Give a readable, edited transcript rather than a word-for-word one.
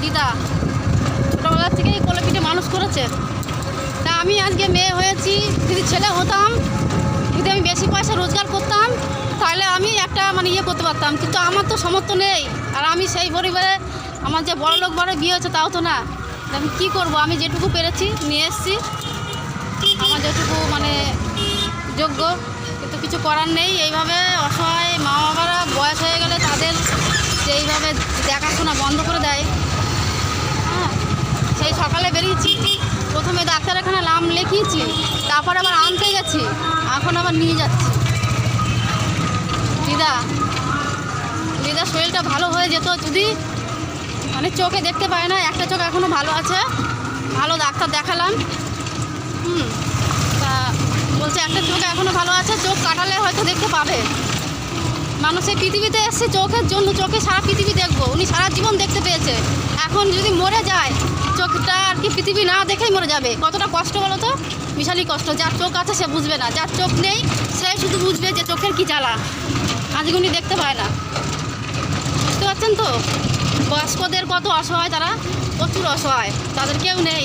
দিদা ছোটোবেলার থেকেই কোলে পিঠে মানুষ করেছে। তা আমি আজকে মেয়ে হয়েছি, যদি ছেলে হতাম, যদি আমি বেশি পয়সা রোজগার করতাম, তাহলে আমি একটা মানে ইয়ে করতে পারতাম, কিন্তু আমার তো সামর্থ্য নেই। আর আমি সেই পরিবারে, আমার যে বড় লোক বারে বিয়ে হচ্ছে তাও তো না। আমি কী করবো, আমি যেটুকু পেরেছি নিয়ে এসেছি, আমার যেটুকু মানে যোগ্য, কিন্তু কিছু করার নেই। এইভাবে অসহায় মা বাবারা বয়স হয়ে গেলে তাদের যে এইভাবে দেখাশোনা বন্ধ করে দেয়। হ্যাঁ, সেই সকালে বেরিয়েছি, প্রথমে ডাক্তারখানা নাম লিখিয়েছি, তারপর আবার আনতে গেছি, এখন আবার নিয়ে যাচ্ছি। দিদা দিদার শরীরটা ভালো হয়ে যেত যদি, মানে চোখে দেখতে পায় না, একটা চোখ এখনও ভালো আছে, ভালো ডাক্তার দেখালাম। তা বলছে একটা চোখ এখনও ভালো আছে, চোখ কাটালে হয়তো দেখতে পাবে। মানুষের পৃথিবীতে এসছে চোখের জন্য, চোখে সারা পৃথিবী দেখবো, উনি সারা জীবন দেখতে পেয়েছে। এখন যদি মরে যায়, চোখটা আর কি পৃথিবী না দেখেই মরে যাবে। কতটা কষ্ট বলো তো, বিশালই কষ্ট। যার চোখ আছে সে বুঝবে না, যার চোখ নেই সে শুধু বুঝবে যে চোখের কি জ্বালা। আজকে উনি দেখতে পায় না, বুঝতে পারছেন তো? বয়স্কদের কত অসহায়, তারা প্রচুর অসহায়, তাদের কেউ নেই।